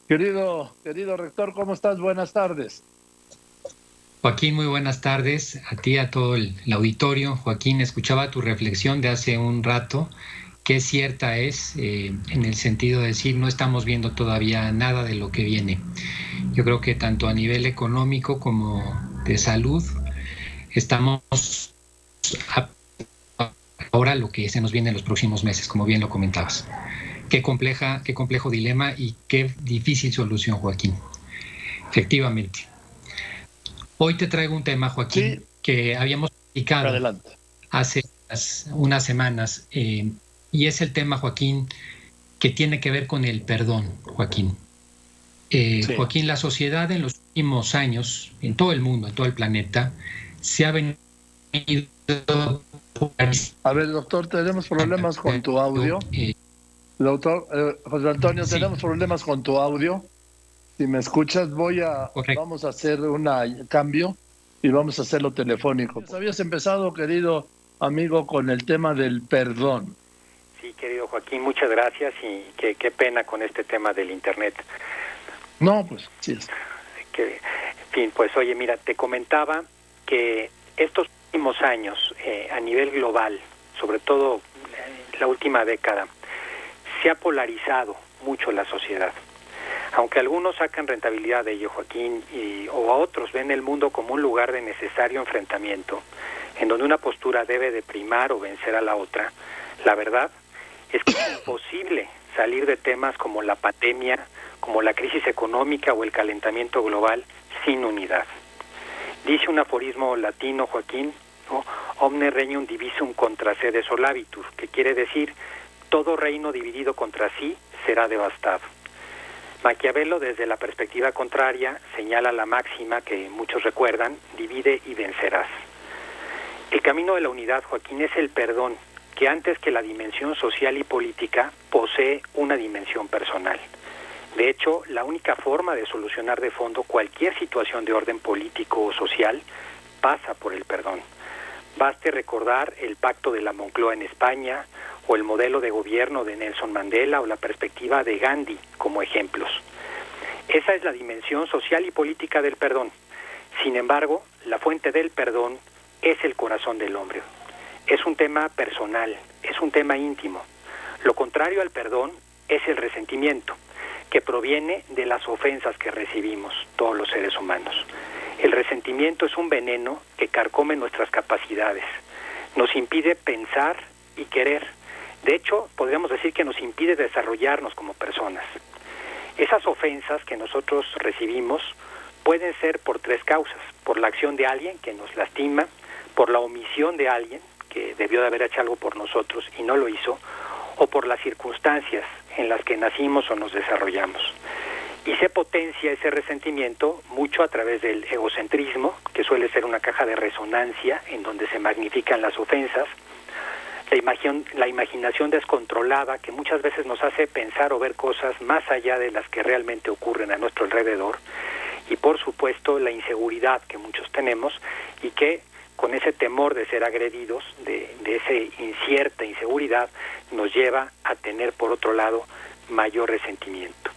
Querido rector, ¿cómo estás? Buenas tardes. Joaquín, muy buenas tardes a ti, a todo el auditorio. Joaquín, escuchaba tu reflexión de hace un rato, que cierta es en el sentido de decir no estamos viendo todavía nada de lo que viene. Yo creo que tanto a nivel económico como de salud estamos a- ahora lo que se nos viene en los próximos meses, como bien lo comentabas. Qué complejo dilema y qué difícil solución, Joaquín. Efectivamente. Hoy te traigo un tema, Joaquín, Sí, que habíamos platicado adelante. hace unas semanas, y es el tema, Joaquín, que tiene que ver con el perdón, Joaquín. Sí. Joaquín, la sociedad en los últimos años, en todo el mundo, en todo el planeta, se ha venido A ver, doctor, tenemos problemas con tu audio. eh, Doctor, José Antonio, sí, tenemos problemas con tu audio. Si me escuchas, correcto. vamos a hacer un cambio y vamos a hacerlo telefónico. Habías empezado, querido amigo, con el tema del perdón. Sí, querido Joaquín, muchas gracias y qué pena con este tema del Internet. No, pues sí. En fin, pues oye, mira, te comentaba que estos últimos años, a nivel global, sobre todo la última década, se ha polarizado mucho la sociedad. Aunque algunos sacan rentabilidad de ello, Joaquín, o a otros ven el mundo como un lugar de necesario enfrentamiento, en donde una postura debe de primar o vencer a la otra, la verdad es que es imposible salir de temas como la pandemia, como la crisis económica o el calentamiento global sin unidad. Dice un aforismo latino, Joaquín, ¿no? Omne regnum divisum contra sede solabitur, que quiere decir todo reino dividido contra sí será devastado. Maquiavelo, desde la perspectiva contraria, señala la máxima que muchos recuerdan: divide y vencerás. El camino de la unidad, Joaquín, es el perdón, que antes que la dimensión social y política posee una dimensión personal. De hecho, la única forma de solucionar de fondo cualquier situación de orden político o social pasa por el perdón. Baste recordar el Pacto de la Moncloa en España, o el modelo de gobierno de Nelson Mandela, o la perspectiva de Gandhi como ejemplos. Esa es la dimensión social y política del perdón. Sin embargo, la fuente del perdón es el corazón del hombre. Es un tema personal, es un tema íntimo. Lo contrario al perdón es el resentimiento, que proviene de las ofensas que recibimos todos los seres humanos. El resentimiento es un veneno que carcome nuestras capacidades, nos impide pensar y querer. De hecho, podríamos decir que nos impide desarrollarnos como personas. Esas ofensas que nosotros recibimos pueden ser por tres causas: por la acción de alguien que nos lastima, por la omisión de alguien que debió de haber hecho algo por nosotros y no lo hizo, o por las circunstancias en las que nacimos o nos desarrollamos. Y se potencia ese resentimiento mucho a través del egocentrismo, que suele ser una caja de resonancia en donde se magnifican las ofensas, la imaginación descontrolada, que muchas veces nos hace pensar o ver cosas más allá de las que realmente ocurren a nuestro alrededor, y por supuesto la inseguridad que muchos tenemos y que con ese temor de ser agredidos, de esa incierta inseguridad, nos lleva a tener por otro lado mayor resentimiento.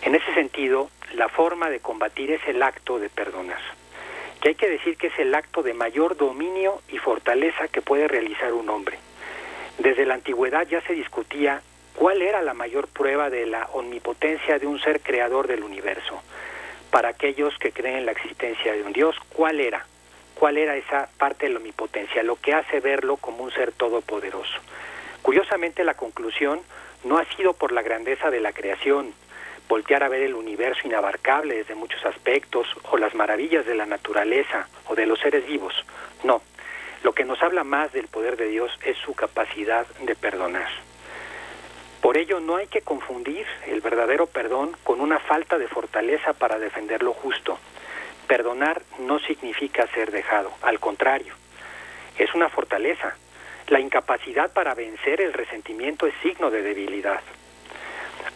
En ese sentido, la forma de combatir es el acto de perdonar, que hay que decir que es el acto de mayor dominio y fortaleza que puede realizar un hombre. Desde la antigüedad ya se discutía cuál era la mayor prueba de la omnipotencia de un ser creador del universo. Para aquellos que creen en la existencia de un Dios, ¿cuál era? ¿Cuál era esa parte de la omnipotencia, lo que hace verlo como un ser todopoderoso? Curiosamente, la conclusión no ha sido por la grandeza de la creación, voltear a ver el universo inabarcable desde muchos aspectos, o las maravillas de la naturaleza o de los seres vivos. No, lo que nos habla más del poder de Dios es su capacidad de perdonar. Por ello, no hay que confundir el verdadero perdón con una falta de fortaleza para defender lo justo. Perdonar no significa ser dejado, al contrario, es una fortaleza. La incapacidad para vencer el resentimiento es signo de debilidad.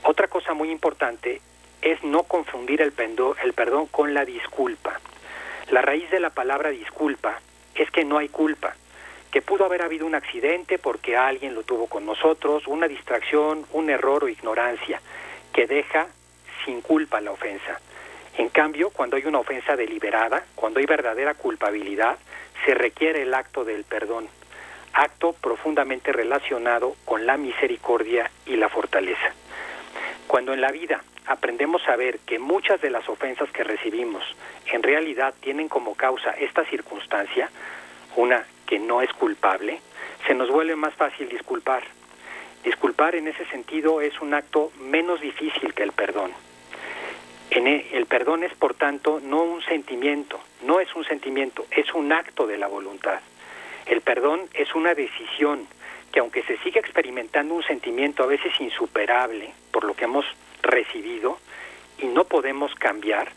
Otra cosa muy importante es no confundir el perdón con la disculpa. La raíz de la palabra disculpa es que no hay culpa, que pudo haber habido un accidente porque alguien lo tuvo con nosotros, una distracción, un error o ignorancia, que deja sin culpa la ofensa. En cambio, cuando hay una ofensa deliberada, cuando hay verdadera culpabilidad, se requiere el acto del perdón, acto profundamente relacionado con la misericordia y la fortaleza. Cuando en la vida aprendemos a ver que muchas de las ofensas que recibimos en realidad tienen como causa esta circunstancia, una que no es culpable, se nos vuelve más fácil disculpar. Disculpar en ese sentido es un acto menos difícil que el perdón. El perdón es, por tanto, no es un sentimiento, es un acto de la voluntad. El perdón es una decisión que, aunque se siga experimentando un sentimiento a veces insuperable por lo que hemos recibido y no podemos cambiar,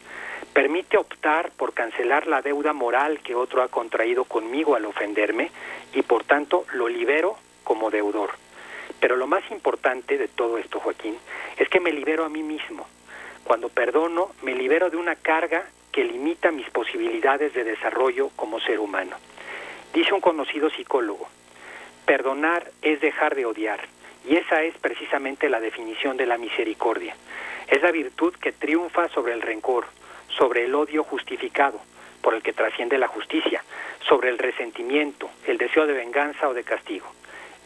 permite optar por cancelar la deuda moral que otro ha contraído conmigo al ofenderme y, por tanto, lo libero como deudor. Pero lo más importante de todo esto, Joaquín, es que me libero a mí mismo. Cuando perdono, me libero de una carga que limita mis posibilidades de desarrollo como ser humano. Dice un conocido psicólogo, perdonar es dejar de odiar, y esa es precisamente la definición de la misericordia. Es la virtud que triunfa sobre el rencor, sobre el odio justificado, por el que trasciende la justicia, sobre el resentimiento, el deseo de venganza o de castigo.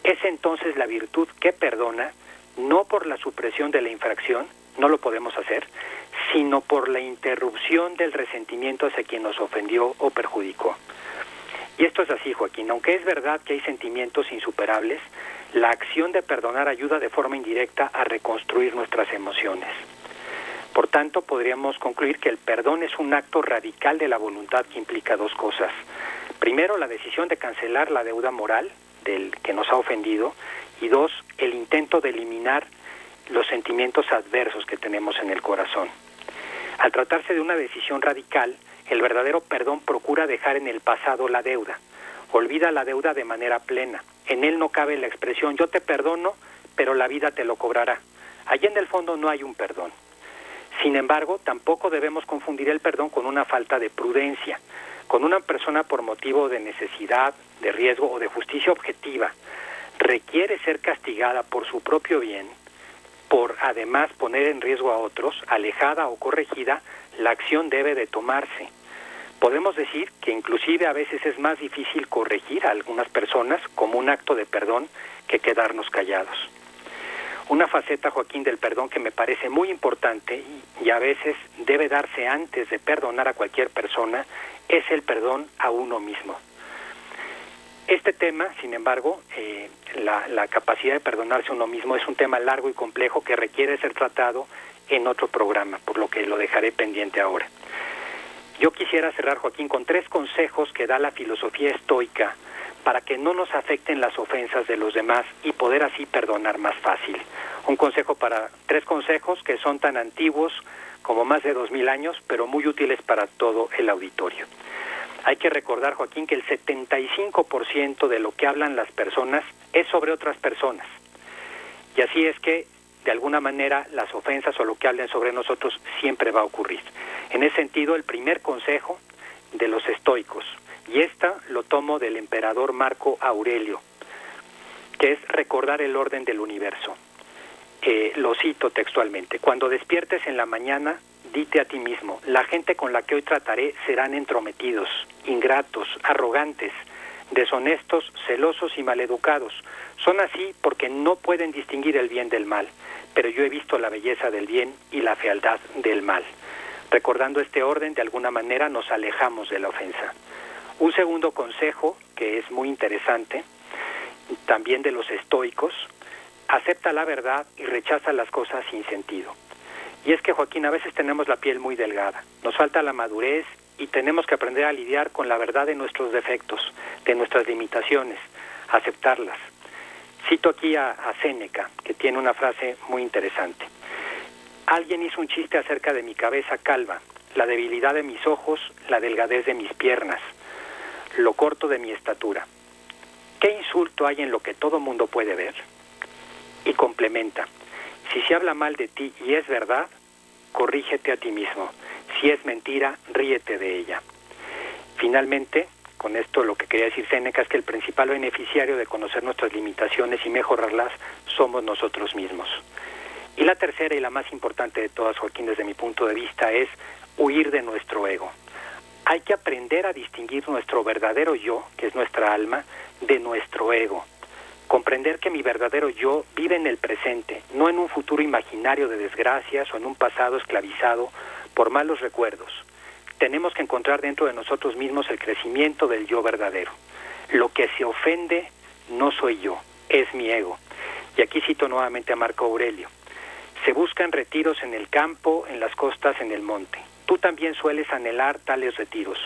Es entonces la virtud que perdona, no por la supresión de la infracción, no lo podemos hacer, sino por la interrupción del resentimiento hacia quien nos ofendió o perjudicó. Y esto es así, Joaquín, aunque es verdad que hay sentimientos insuperables, la acción de perdonar ayuda de forma indirecta a reconstruir nuestras emociones. Por tanto, podríamos concluir que el perdón es un acto radical de la voluntad que implica dos cosas. Primero, la decisión de cancelar la deuda moral del que nos ha ofendido, y dos, el intento de eliminar los sentimientos adversos que tenemos en el corazón. Al tratarse de una decisión radical, el verdadero perdón procura dejar en el pasado la deuda. Olvida la deuda de manera plena. En él no cabe la expresión yo te perdono, pero la vida te lo cobrará. Allí en el fondo no hay un perdón. Sin embargo, tampoco debemos confundir el perdón con una falta de prudencia. Con una persona por motivo de necesidad, de riesgo o de justicia objetiva, requiere ser castigada por su propio bien, por además poner en riesgo a otros, alejada o corregida, la acción debe de tomarse. Podemos decir que inclusive a veces es más difícil corregir a algunas personas como un acto de perdón que quedarnos callados. Una faceta, Joaquín, del perdón que me parece muy importante y a veces debe darse antes de perdonar a cualquier persona es el perdón a uno mismo. Este tema, sin embargo, la capacidad de perdonarse a uno mismo es un tema largo y complejo que requiere ser tratado en otro programa, por lo que lo dejaré pendiente ahora. Yo quisiera cerrar, Joaquín, con 3 consejos que da la filosofía estoica para que no nos afecten las ofensas de los demás y poder así perdonar más fácil. 3 consejos que son tan antiguos como más de 2000 años, pero muy útiles para todo el auditorio. Hay que recordar, Joaquín, que el 75% de lo que hablan las personas es sobre otras personas. Y así es que, de alguna manera, las ofensas o lo que hablen sobre nosotros siempre va a ocurrir. En ese sentido, el primer consejo de los estoicos, y esta lo tomo del emperador Marco Aurelio, que es recordar el orden del universo. Lo cito textualmente: cuando despiertes en la mañana, dite a ti mismo, la gente con la que hoy trataré serán entrometidos, ingratos, arrogantes, deshonestos, celosos y maleducados. Son así porque no pueden distinguir el bien del mal, pero yo he visto la belleza del bien y la fealdad del mal. Recordando este orden, de alguna manera nos alejamos de la ofensa. Un segundo consejo, que es muy interesante, también de los estoicos: acepta la verdad y rechaza las cosas sin sentido. Y es que, Joaquín, a veces tenemos la piel muy delgada, nos falta la madurez y tenemos que aprender a lidiar con la verdad de nuestros defectos, de nuestras limitaciones, aceptarlas. Cito aquí a Séneca, que tiene una frase muy interesante. Alguien hizo un chiste acerca de mi cabeza calva, la debilidad de mis ojos, la delgadez de mis piernas, lo corto de mi estatura. ¿Qué insulto hay en lo que todo mundo puede ver? Y complementa: si se habla mal de ti y es verdad, corrígete a ti mismo. Si es mentira, ríete de ella. Finalmente, con esto lo que quería decir Séneca es que el principal beneficiario de conocer nuestras limitaciones y mejorarlas somos nosotros mismos. Y la tercera y la más importante de todas, Joaquín, desde mi punto de vista, es huir de nuestro ego. Hay que aprender a distinguir nuestro verdadero yo, que es nuestra alma, de nuestro ego. Comprender que mi verdadero yo vive en el presente, no en un futuro imaginario de desgracias o en un pasado esclavizado por malos recuerdos. Tenemos que encontrar dentro de nosotros mismos el crecimiento del yo verdadero. Lo que se ofende no soy yo, es mi ego. Y aquí cito nuevamente a Marco Aurelio. Se buscan retiros en el campo, en las costas, en el monte. Tú también sueles anhelar tales retiros,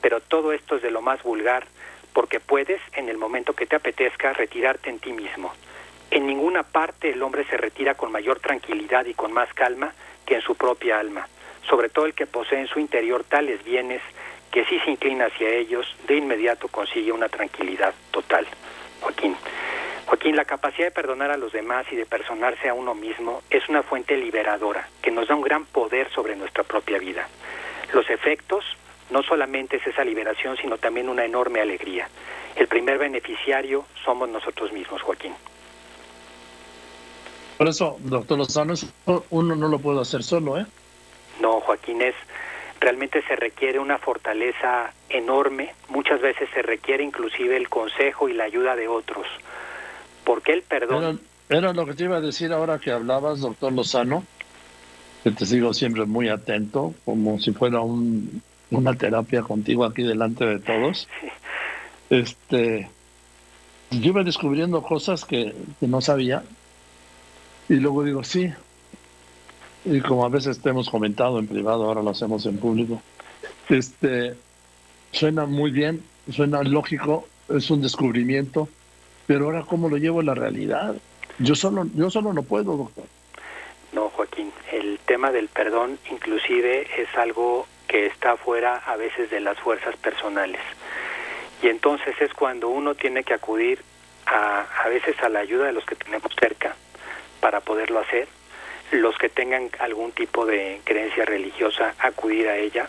pero todo esto es de lo más vulgar, porque puedes, en el momento que te apetezca, retirarte en ti mismo. En ninguna parte el hombre se retira con mayor tranquilidad y con más calma que en su propia alma, sobre todo el que posee en su interior tales bienes que si se inclina hacia ellos, de inmediato consigue una tranquilidad total. Joaquín, la capacidad de perdonar a los demás y de personarse a uno mismo es una fuente liberadora que nos da un gran poder sobre nuestra propia vida. Los efectos no solamente es esa liberación, sino también una enorme alegría. El primer beneficiario somos nosotros mismos, Joaquín. Por eso, doctor Lozano, uno no lo puede hacer solo, ¿eh? No, Joaquín, realmente se requiere una fortaleza enorme. Muchas veces se requiere inclusive el consejo y la ayuda de otros. Porque el perdón... Era lo que te iba a decir ahora que hablabas, doctor Lozano, que te sigo siempre muy atento, como si fuera una terapia contigo aquí delante de todos. Sí. Yo iba descubriendo cosas que no sabía y luego digo, sí. Y como a veces te hemos comentado en privado, ahora lo hacemos en público, suena muy bien, suena lógico, es un descubrimiento, pero ahora ¿cómo lo llevo a la realidad? Yo solo no puedo, doctor. No, Joaquín, el tema del perdón inclusive es algo que está fuera a veces de las fuerzas personales. Y entonces es cuando uno tiene que acudir a veces a la ayuda de los que tenemos cerca para poderlo hacer, los que tengan algún tipo de creencia religiosa, acudir a ella,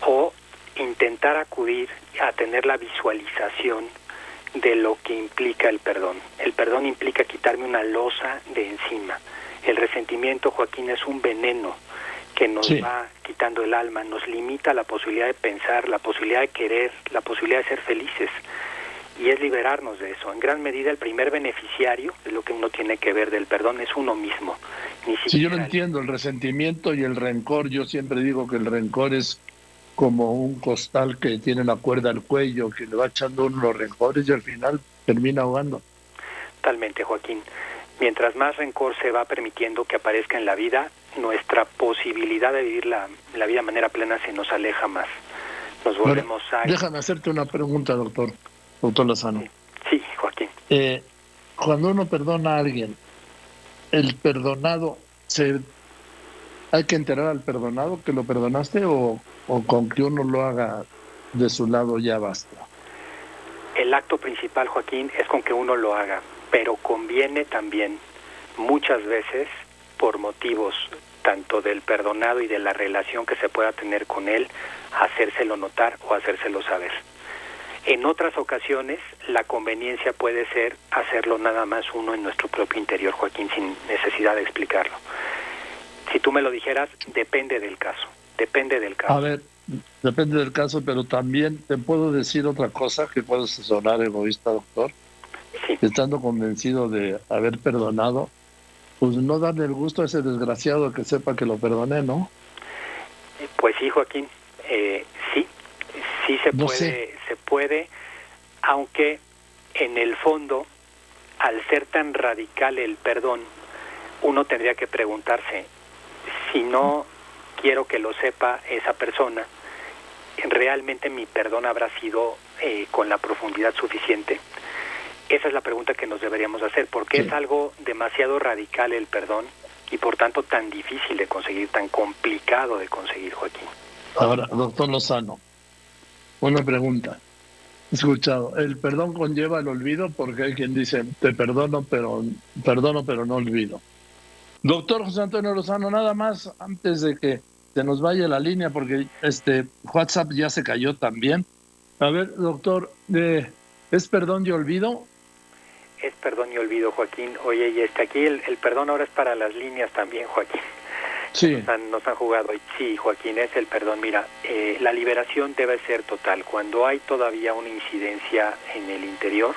o intentar acudir a tener la visualización de lo que implica el perdón. El perdón implica quitarme una losa de encima. El resentimiento, Joaquín, es un veneno que nos va quitando el alma, nos limita la posibilidad de pensar, la posibilidad de querer, la posibilidad de ser felices. Y es liberarnos de eso. En gran medida, el primer beneficiario de lo que uno tiene que ver del perdón es uno mismo. Sí, yo lo entiendo, el resentimiento y el rencor. Yo siempre digo que el rencor es como un costal que tiene la cuerda al cuello, que le va echando uno los rencores y al final termina ahogando. Totalmente, Joaquín. Mientras más rencor se va permitiendo que aparezca en la vida, nuestra posibilidad de vivir la vida de manera plena se nos aleja más. Nos volvemos Déjame hacerte una pregunta, doctor Lozano. Sí, Joaquín. Cuando uno perdona a alguien, el perdonado, ¿hay que enterar al perdonado que lo perdonaste o con que uno lo haga de su lado ya basta? El acto principal, Joaquín, es con que uno lo haga, pero conviene también muchas veces por motivos tanto del perdonado y de la relación que se pueda tener con él, hacérselo notar o hacérselo saber. En otras ocasiones, la conveniencia puede ser hacerlo nada más uno en nuestro propio interior, Joaquín, sin necesidad de explicarlo. Si tú me lo dijeras, depende del caso. A ver, depende del caso, pero también te puedo decir otra cosa que puede sonar egoísta, doctor. Sí. Estando convencido de haber perdonado, pues no darle el gusto a ese desgraciado que sepa que lo perdoné, ¿no? Pues sí, Joaquín, sí se puede, aunque en el fondo, al ser tan radical el perdón, uno tendría que preguntarse, si no quiero que lo sepa esa persona, ¿realmente mi perdón habrá sido con la profundidad suficiente? Esa es la pregunta que nos deberíamos hacer, porque es algo demasiado radical el perdón y por tanto tan difícil de conseguir, tan complicado de conseguir, Joaquín. Ahora, doctor Lozano, una pregunta. He escuchado, ¿el perdón conlleva el olvido? Porque hay quien dice, te perdono, pero no olvido. Doctor José Antonio Lozano, nada más antes de que se nos vaya la línea, porque WhatsApp ya se cayó también. A ver, doctor, ¿es perdón y olvido? es perdón y olvido, Joaquín. Oye, y aquí el perdón ahora es para las líneas también, Joaquín. Sí. Nos han jugado hoy. Sí, Joaquín, es el perdón. Mira, la liberación debe ser total. Cuando hay todavía una incidencia en el interior,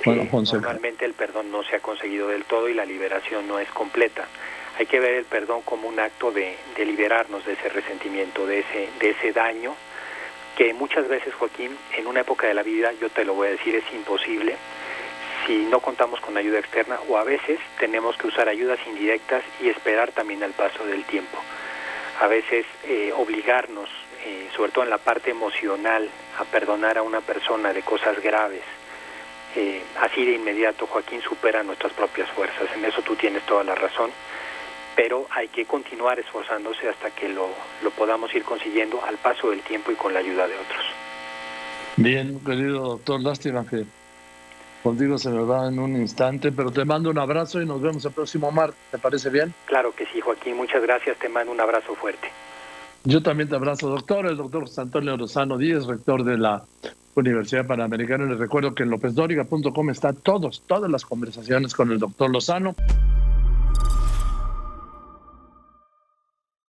normalmente el perdón no se ha conseguido del todo y la liberación no es completa. Hay que ver el perdón como un acto de liberarnos de ese resentimiento, de ese daño, que muchas veces, Joaquín, en una época de la vida, yo te lo voy a decir, es imposible si no contamos con ayuda externa, o a veces tenemos que usar ayudas indirectas y esperar también al paso del tiempo. A veces obligarnos, sobre todo en la parte emocional, a perdonar a una persona de cosas graves, así de inmediato, Joaquín, supera nuestras propias fuerzas. En eso tú tienes toda la razón, pero hay que continuar esforzándose hasta que lo podamos ir consiguiendo al paso del tiempo y con la ayuda de otros. Bien, querido doctor, lástima que contigo se me va en un instante, pero te mando un abrazo y nos vemos el próximo martes. ¿Te parece bien? Claro que sí, Joaquín, muchas gracias, te mando un abrazo fuerte. Yo también te abrazo, doctor. El doctor José Antonio Lozano Díez, rector de la Universidad Panamericana. Les recuerdo que en lópezdoriga.com están todas las conversaciones con el doctor Lozano.